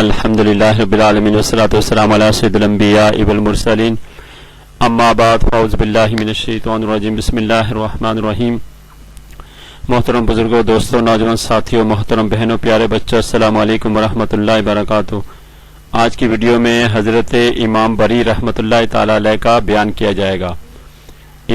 الحمدللہ رب العالمین والصلاة والسلام علی سید الانبیاء والمرسلین اما بعد فاعوذ باللہ من الشیطان الرجیم بسم اللہ الرحمن الرحیم۔ محترم بزرگوں، دوستوں، نوجوان ساتھیوں، محترم بہنوں، پیارے بچوں، السلام علیکم ورحمۃ اللہ وبرکاتہ۔ آج کی ویڈیو میں حضرت امام بری رحمۃ اللہ تعالی علیہ کا بیان کیا جائے گا۔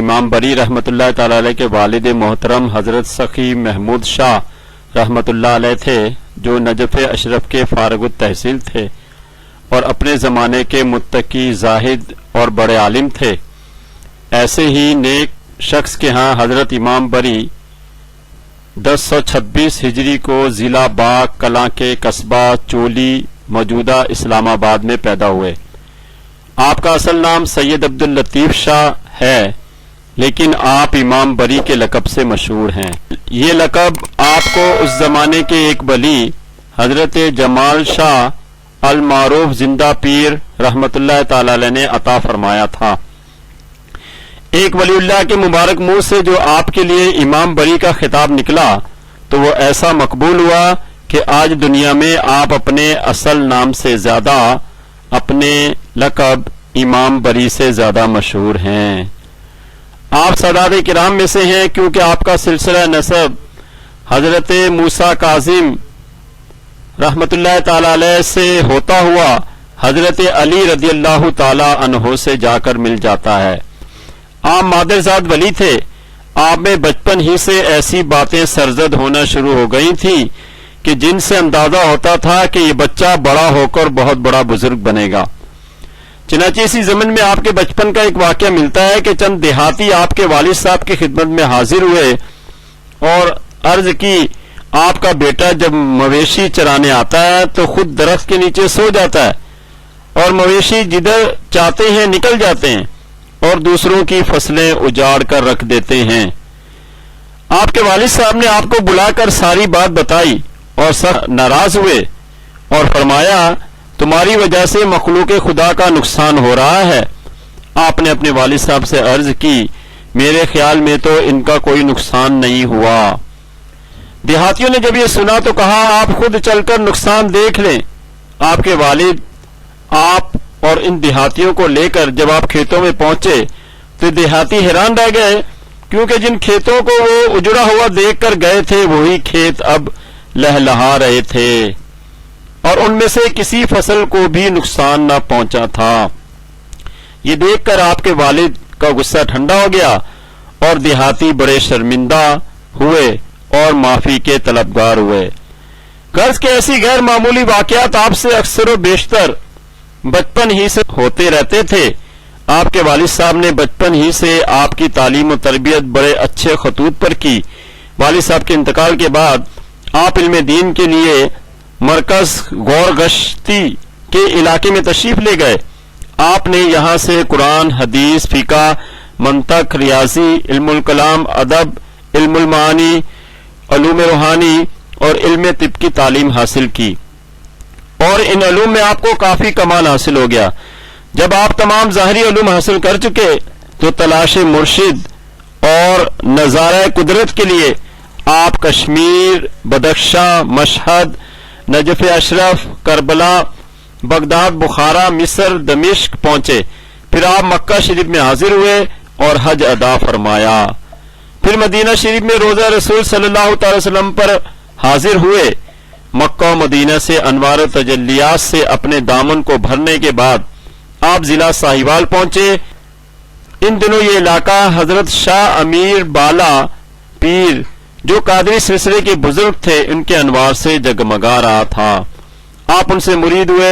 امام بری رحمۃ اللہ تعالی علیہ کے والد محترم حضرت سخی محمود شاہ رحمۃ اللہ علیہ تھے، جو نجف اشرف کے فارغ التحصیل تھے اور اپنے زمانے کے متقی، زاہد اور بڑے عالم تھے۔ ایسے ہی نیک شخص کے ہاں حضرت امام بری 1026 ہجری کو ضلع باغ کلاں کے قصبہ چولی موجودہ اسلام آباد میں پیدا ہوئے۔ آپ کا اصل نام سید عبداللطیف شاہ ہے، لیکن آپ امام بری کے لقب سے مشہور ہیں۔ یہ لقب آپ کو اس زمانے کے ایک ولی حضرت جمال شاہ المعروف زندہ پیر رحمت اللہ تعالی علیہ نے عطا فرمایا تھا۔ ایک ولی اللہ کے مبارک منہ سے جو آپ کے لیے امام بری کا خطاب نکلا تو وہ ایسا مقبول ہوا کہ آج دنیا میں آپ اپنے اصل نام سے زیادہ اپنے لقب امام بری سے زیادہ مشہور ہیں۔ آپ سادات کرام میں سے ہیں، کیونکہ آپ کا سلسلہ نسب حضرت موسیٰ کاظم رحمت اللہ تعالی علیہ سے ہوتا ہوا حضرت علی رضی اللہ تعالی عنہ سے جا کر مل جاتا ہے۔ آپ مادرزاد ولی تھے۔ آپ میں بچپن ہی سے ایسی باتیں سرزد ہونا شروع ہو گئی تھیں کہ جن سے اندازہ ہوتا تھا کہ یہ بچہ بڑا ہو کر بہت بڑا بزرگ بنے گا۔ چنانچہ اسی زمن میں آپ کے بچپن کا ایک واقعہ ملتا ہے کہ چند دیہاتی آپ کے والد صاحب کی خدمت میں حاضر ہوئے اور عرض کی، آپ کا بیٹا جب مویشی چرانے آتا ہے تو خود درخت کے نیچے سو جاتا ہے اور مویشی جدھر چاہتے ہیں نکل جاتے ہیں اور دوسروں کی فصلیں اجاڑ کر رکھ دیتے ہیں۔ آپ کے والد صاحب نے آپ کو بلا کر ساری بات بتائی اور سخت ناراض ہوئے اور فرمایا، تمہاری وجہ سے مخلوق خدا کا نقصان ہو رہا ہے۔ آپ نے اپنے والد صاحب سے عرض کی، میرے خیال میں تو ان کا کوئی نقصان نہیں ہوا۔ دیہاتیوں نے جب یہ سنا تو کہا، آپ خود چل کر نقصان دیکھ لیں۔ آپ کے والد آپ اور ان دیہاتیوں کو لے کر جب آپ کھیتوں میں پہنچے تو دیہاتی حیران رہ گئے، کیونکہ جن کھیتوں کو وہ اجڑا ہوا دیکھ کر گئے تھے وہی کھیت اب لہلہا رہے تھے اور ان میں سے کسی فصل کو بھی نقصان نہ پہنچا تھا۔ یہ دیکھ کر آپ کے والد کا غصہ ٹھنڈا ہو گیا اور دیہاتی بڑے شرمندہ ہوئے اور معافی کے طلبگار ہوئے۔ غرض کے ایسی غیر معمولی واقعات آپ سے اکثر و بیشتر بچپن ہی سے ہوتے رہتے تھے۔ آپ کے والد صاحب نے بچپن ہی سے آپ کی تعلیم و تربیت بڑے اچھے خطوط پر کی۔ والد صاحب کے انتقال کے بعد آپ علم دین کے لیے مرکز غور گشتی کے علاقے میں تشریف لے گئے۔ آپ نے یہاں سے قرآن، حدیث، فقہ، منطق، ریاضی، علم الکلام، ادب، علم المعانی، علوم روحانی اور علم طب کی تعلیم حاصل کی اور ان علوم میں آپ کو کافی کمال حاصل ہو گیا۔ جب آپ تمام ظاہری علوم حاصل کر چکے تو تلاش مرشد اور نظارہ قدرت کے لیے آپ Kashmir, Badakhshan, Mashhad, Najaf Ashraf, Karbala, Baghdad, Bukhara, مصر، دمشق پہنچے۔ پھر آپ مکہ شریف میں حاضر ہوئے اور حج ادا فرمایا۔ پھر مدینہ شریف میں روزہ رسول صلی اللہ تعالی وسلم پر حاضر ہوئے۔ مکہ و مدینہ سے انوار و تجلیات سے اپنے دامن کو بھرنے کے بعد آپ ضلع ساہیوال پہنچے۔ ان دنوں یہ علاقہ حضرت شاہ امیر بالا پیر جو قادری سلسلے کے بزرگ تھے ان کے انوار سے جگمگا رہا تھا۔ آپ ان سے مرید ہوئے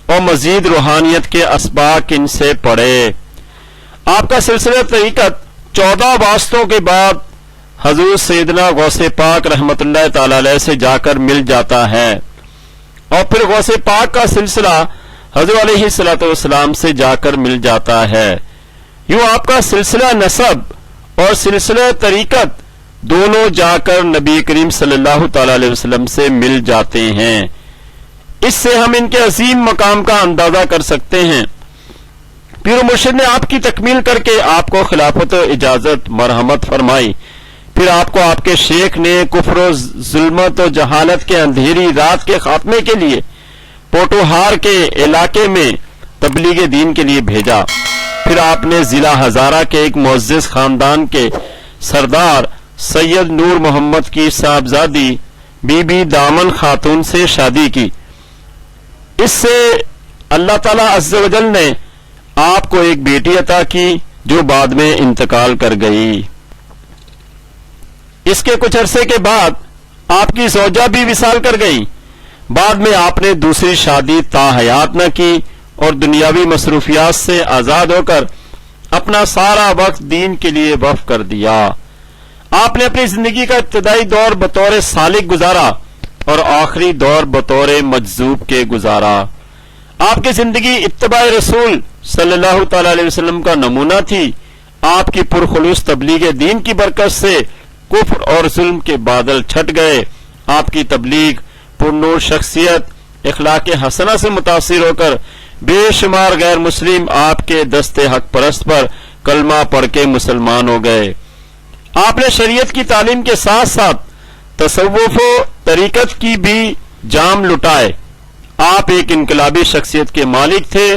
اور مزید روحانیت کے اسباق ان سے پڑھے۔ آپ کا سلسلہ طریقت 14 واسطوں کے بعد حضور سیدنا غوث پاک رحمت اللہ تعالی علیہ سے جا کر مل جاتا ہے اور پھر غوث پاک کا سلسلہ حضور علیہ الصلوۃ والسلام سے جا کر مل جاتا ہے۔ یوں آپ کا سلسلہ نسب اور سلسلہ طریقت دونوں جا کر نبی کریم صلی اللہ تعالی علیہ وسلم سے مل جاتے ہیں۔ اس سے ہم ان کے عظیم مقام کا اندازہ کر سکتے ہیں۔ پیر و مرشد نے آپ کی تکمیل کر کے آپ کو خلافت و اجازت مرحمت فرمائی۔ پھر آپ کو آپ کے شیخ نے کفر و ظلمت و جہالت کے اندھیری رات کے خاتمے کے لیے پوٹوہار کے علاقے میں تبلیغ دین کے لیے بھیجا۔ پھر آپ نے ضلع ہزارہ کے ایک معزز خاندان کے سردار سید نور محمد کی صاحبزادی بی بی دامن خاتون سے شادی کی۔ اس سے اللہ تعالیٰ عز و جل نے آپ کو ایک بیٹی عطا کی جو بعد میں انتقال کر گئی۔ اس کے کچھ عرصے کے بعد آپ کی زوجہ بھی وصال کر گئی۔ بعد میں آپ نے دوسری شادی تا حیات نہ کی اور دنیاوی مصروفیات سے آزاد ہو کر اپنا سارا وقت دین کے لیے وقف کر دیا۔ آپ نے اپنی زندگی کا ابتدائی دور بطور سالک گزارا اور آخری دور بطور مجذوب کے گزارا۔ آپ کی زندگی اتباع رسول صلی اللہ تعالی علیہ وسلم کا نمونہ تھی۔ آپ کی پرخلوص تبلیغ دین کی برکت سے کفر اور ظلم کے بادل چھٹ گئے۔ آپ کی تبلیغ پرنور شخصیت اخلاق حسنہ سے متاثر ہو کر بے شمار غیر مسلم آپ کے دست حق پرست پر کلمہ پڑھ کے مسلمان ہو گئے۔ آپ نے شریعت کی تعلیم کے ساتھ ساتھ تصوف و طریقت کی بھی جام لٹائے۔ آپ ایک انقلابی شخصیت کے مالک تھے۔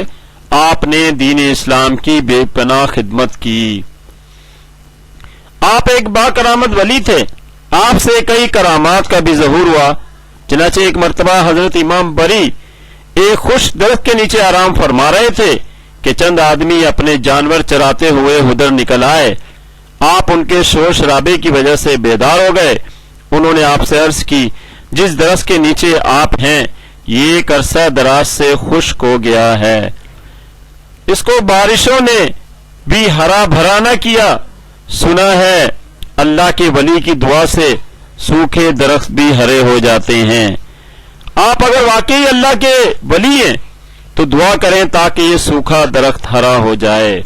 آپ نے دین اسلام کی بے پناہ خدمت کی۔ آپ ایک با کرامت ولی تھے۔ آپ سے کئی کرامات کا بھی ظہور ہوا۔ چنانچہ ایک مرتبہ حضرت امام بری ایک خوش درخت کے نیچے آرام فرما رہے تھے کہ چند آدمی اپنے جانور چراتے ہوئے ادھر نکل آئے۔ آپ ان کے شور شرابے کی وجہ سے بیدار ہو گئے۔ انہوں نے آپ سے عرض کی، جس درخت کے نیچے آپ ہیں یہ ایک عرصہ دراز سے خشک ہو گیا ہے، اس کو بارشوں نے بھی ہرا بھرا نہ کیا۔ سنا ہے اللہ کے ولی کی دعا سے سوکھے درخت بھی ہرے ہو جاتے ہیں۔ آپ اگر واقعی اللہ کے ولی ہیں تو دعا کریں تاکہ یہ سوکھا درخت ہرا ہو جائے۔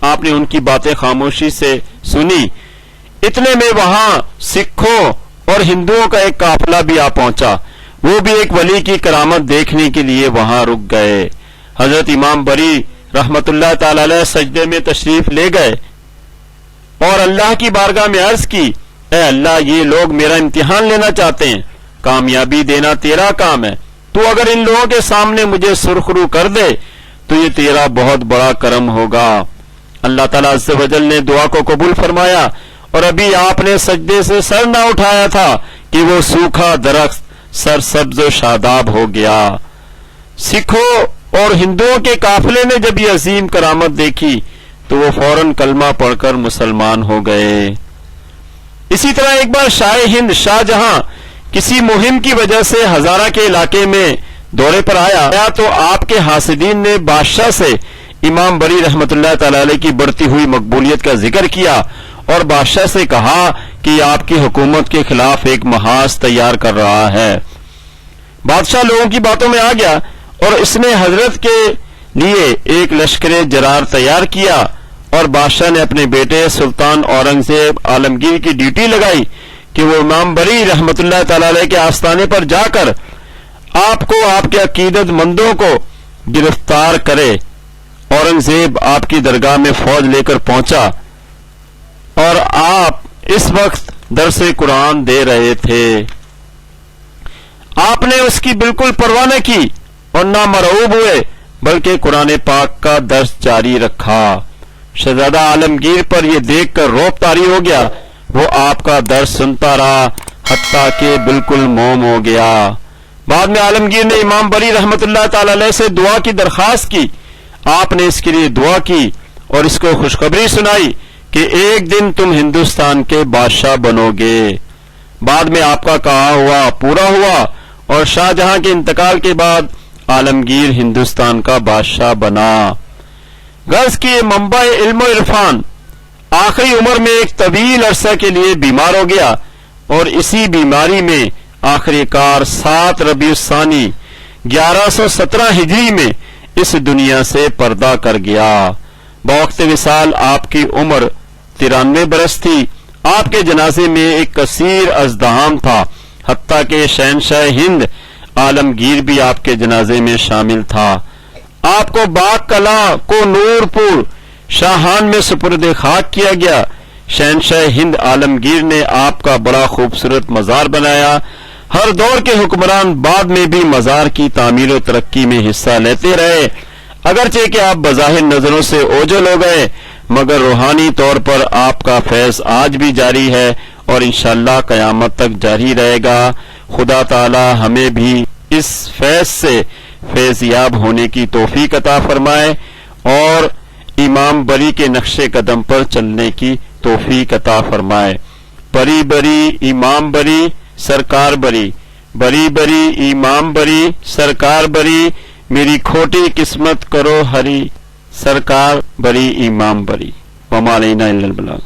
آپ نے ان کی باتیں خاموشی سے سنی۔ اتنے میں وہاں سکھوں اور ہندوؤں کا ایک قافلہ بھی آ پہنچا۔ وہ بھی ایک ولی کی کرامت دیکھنے کے لیے وہاں رک گئے۔ حضرت امام بری رحمت اللہ تعالی علیہ سجدے میں تشریف لے گئے اور اللہ کی بارگاہ میں عرض کی، اے اللہ، یہ لوگ میرا امتحان لینا چاہتے ہیں، کامیابی دینا تیرا کام ہے۔ تو اگر ان لوگوں کے سامنے مجھے سرخرو کر دے تو یہ تیرا بہت بڑا کرم ہوگا۔ اللہ تعالیٰ عز و جل نے دعا کو قبول فرمایا اور ابھی آپ نے سجدے سے سر نہ اٹھایا تھا کہ وہ سوکھا درخت سرسبز و شاداب ہو گیا۔ سکھوں اور ہندوؤں کے قافلے نے جب یہ عظیم کرامت دیکھی تو وہ فوراً کلمہ پڑھ کر مسلمان ہو گئے۔ اسی طرح ایک بار شاہ ہند شاہ جہاں کسی مہم کی وجہ سے ہزارہ کے علاقے میں دورے پر آیا تو آپ کے حاسدین نے بادشاہ سے امام بری رحمت اللہ تعالی علیہ کی بڑھتی ہوئی مقبولیت کا ذکر کیا اور بادشاہ سے کہا کہ یہ آپ کی حکومت کے خلاف ایک محاذ تیار کر رہا ہے۔ بادشاہ لوگوں کی باتوں میں آ گیا اور اس نے حضرت کے لیے ایک لشکر جرار تیار کیا اور بادشاہ نے اپنے بیٹے سلطان اورنگزیب عالمگیر کی ڈیوٹی لگائی کہ وہ امام بری رحمت اللہ تعالی علیہ کے آستانے پر جا کر آپ کو آپ کے عقیدت مندوں کو گرفتار کرے۔ اورنگزیب آپ کی درگاہ میں فوج لے کر پہنچا اور آپ اس وقت درس قرآن دے رہے تھے۔ آپ نے اس کی بالکل پرواہ نہ کی اور نہ مرعوب ہوئے بلکہ قرآن پاک کا درس جاری رکھا۔ شہزادہ عالمگیر پر یہ دیکھ کر رعب طاری ہو گیا۔ وہ آپ کا درس سنتا رہا حتیٰ کہ بالکل موم ہو گیا۔ بعد میں عالمگیر نے امام بری رحمت اللہ تعالی علیہ سے دعا کی درخواست کی۔ آپ نے اس کے لیے دعا کی اور اس کو خوشخبری سنائی کہ ایک دن تم ہندوستان کے بادشاہ بنو گے۔ بعد میں آپ کا کہا ہوا پورا ہوا اور شاہ جہاں کے انتقال کے بعد عالمگیر ہندوستان کا بادشاہ بنا۔ غرض کی منبع علم و عرفان آخری عمر میں ایک طویل عرصہ کے لیے بیمار ہو گیا اور اسی بیماری میں آخری کار 7 ربیع الثانی 1117 ہجری میں اس دنیا سے پردہ کر گیا۔ بوقت وصال آپ کی عمر 93 برس تھی۔ آپ کے جنازے میں ایک کثیر ازدحام تھا، حتیٰ کہ شہنشاہ ہند عالمگیر بھی آپ کے جنازے میں شامل تھا۔ آپ کو باغ کلاں کو نور پور شاہان میں سپرد خاک کیا گیا۔ شہنشاہ ہند عالمگیر نے آپ کا بڑا خوبصورت مزار بنایا۔ ہر دور کے حکمران بعد میں بھی مزار کی تعمیر و ترقی میں حصہ لیتے رہے، اگرچہ کہ آپ بظاہر نظروں سے اوجھل ہو گئے، مگر روحانی طور پر آپ کا فیض آج بھی جاری ہے اور انشاءاللہ قیامت تک جاری رہے گا۔ خدا تعالی ہمیں بھی اس فیض سے فیضیاب ہونے کی توفیق عطا فرمائے اور امام بری کے نقش قدم پر چلنے کی توفیق عطا فرمائے۔ بری بری امام بری سرکار بری، بری بری امام بری سرکار بری، میری کھوٹی قسمت کرو ہری، سرکار بری امام بری، وما علینا الا البلاغ۔